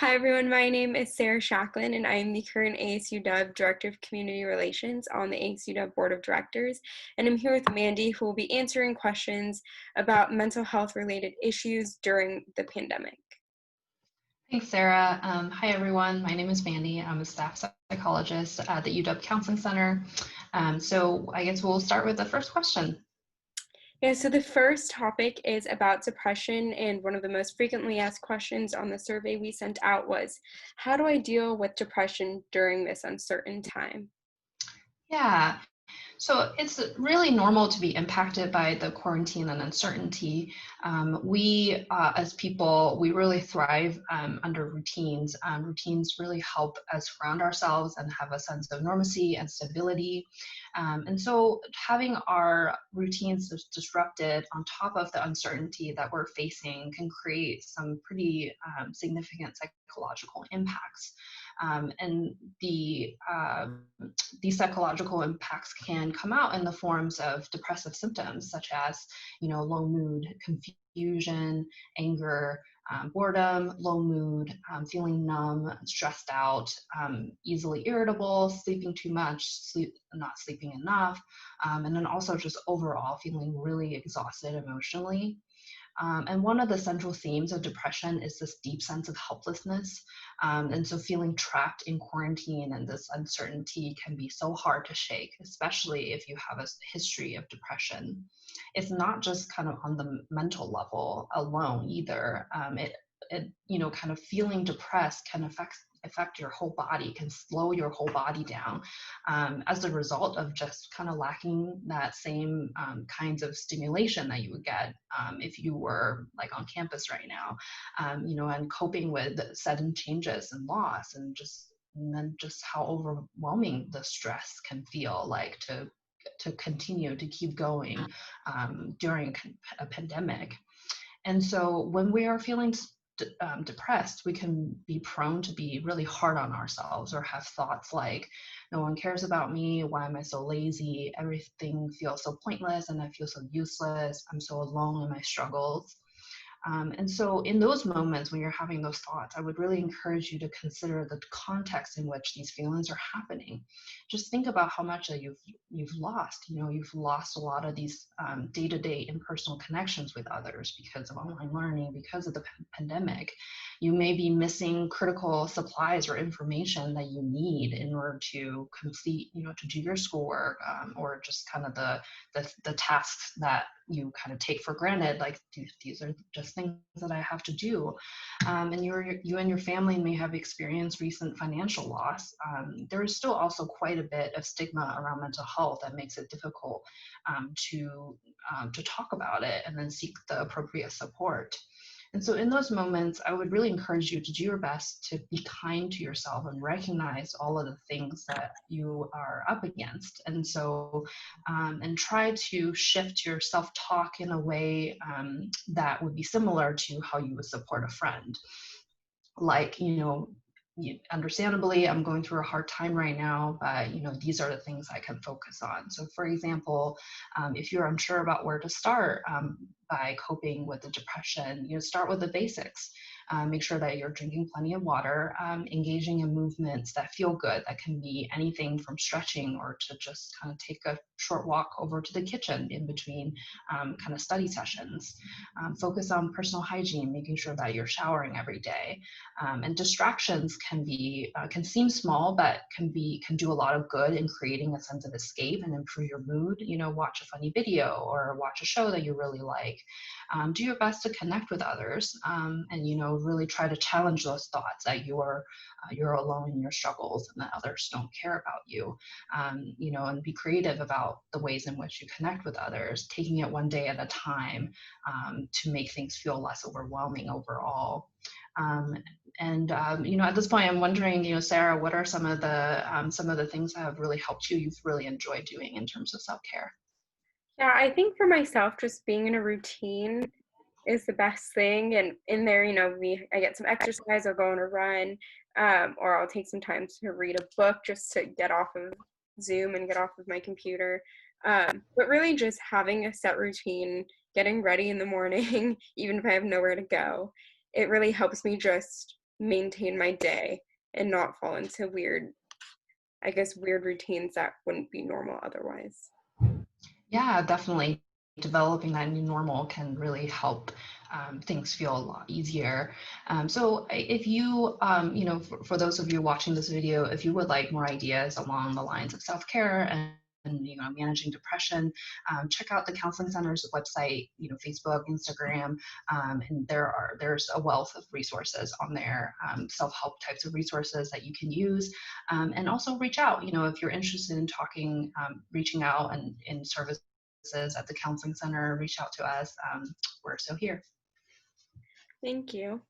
Hi everyone, my name is Sarah Shacklin and I am the current ASU Dub Director of Community Relations on the ASU Dub Board of Directors. And I'm here with Mandy, who will be answering questions about mental health related issues during the pandemic. Thanks, Sarah. Hi, everyone. My name is Mandy. I'm a staff psychologist at the UW Counseling Center. So I guess we'll start with the first question. Yeah, so the first topic is about depression, and one of the most frequently asked questions on the survey we sent out was, how do I deal with depression during this uncertain time? Yeah. So it's really normal to be impacted by the quarantine and uncertainty. As people, we really thrive under routines. Routines really help us ground ourselves and have a sense of normalcy and stability. And so having our routines disrupted on top of the uncertainty that we're facing can create some pretty significant psychological impacts. And these psychological impacts can come out in the forms of depressive symptoms such as, low mood, confusion, anger, boredom, low mood, feeling numb, stressed out, easily irritable, sleeping too much, not sleeping enough, and then also just overall feeling really exhausted emotionally. And one of the central themes of depression is this deep sense of helplessness. And so feeling trapped in quarantine and this uncertainty can be so hard to shake, especially if you have a history of depression. It's not just kind of on the mental level alone either. Kind of feeling depressed can affect your whole body, can slow your whole body down as a result of just kind of lacking that same kinds of stimulation that you would get if you were like on campus right now, and coping with sudden changes and loss and then just how overwhelming the stress can feel like to continue to keep going during a pandemic. And so when we are feeling depressed, we can be prone to be really hard on ourselves or have thoughts like, no one cares about me. Why am I so lazy? Everything feels so pointless and I feel so useless. I'm so alone in my struggles. And so in those moments when you're having those thoughts, I would really encourage you to consider the context in which these feelings are happening. Just think about how much that you've lost. You've lost a lot of these day-to-day impersonal connections with others because of online learning, because of the pandemic. You may be missing critical supplies or information that you need in order to complete, to do your schoolwork, or just kind of the tasks that you kind of take for granted, like these are just things that I have to do. And you and your family may have experienced recent financial loss. There is still also quite a bit of stigma around mental health that makes it difficult to talk about it and then seek the appropriate support. And so in those moments, I would really encourage you to do your best to be kind to yourself and recognize all of the things that you are up against. And so, and try to shift your self-talk in a way that would be similar to how you would support a friend. Like, understandably, I'm going through a hard time right now, but these are the things I can focus on. So for example, if you're unsure about where to start by coping with the depression, start with the basics. Make sure that you're drinking plenty of water, engaging in movements that feel good. That can be anything from stretching or to just kind of take a short walk over to the kitchen in between kind of study sessions. Focus on personal hygiene, making sure that you're showering every day. And distractions can seem small, but can do a lot of good in creating a sense of escape and improve your mood. Watch a funny video or watch a show that you really like. Do your best to connect with others, and really try to challenge those thoughts that you're alone in your struggles and that others don't care about you. And be creative about the ways in which you connect with others, taking it one day at a time to make things feel less overwhelming overall. At this point, I'm wondering, Sarah, what are some of the things that have really helped you? You've really enjoyed doing in terms of self-care? Yeah, I think for myself, just being in a routine is the best thing. And in there, I get some exercise, I'll go on a run, or I'll take some time to read a book just to get off of Zoom and get off of my computer. But really just having a set routine, getting ready in the morning, even if I have nowhere to go, it really helps me just maintain my day and not fall into weird, I guess, weird routines that wouldn't be normal otherwise. Yeah, definitely. Developing that new normal can really help things feel a lot easier. If you, for those of you watching this video, if you would like more ideas along the lines of self-care and managing depression, check out the counseling center's website, Facebook, Instagram, and there's a wealth of resources on there, self-help types of resources that you can use, and also reach out, if you're interested in talking, reaching out and in service at the counseling center, reach out to us. We're still here. Thank you.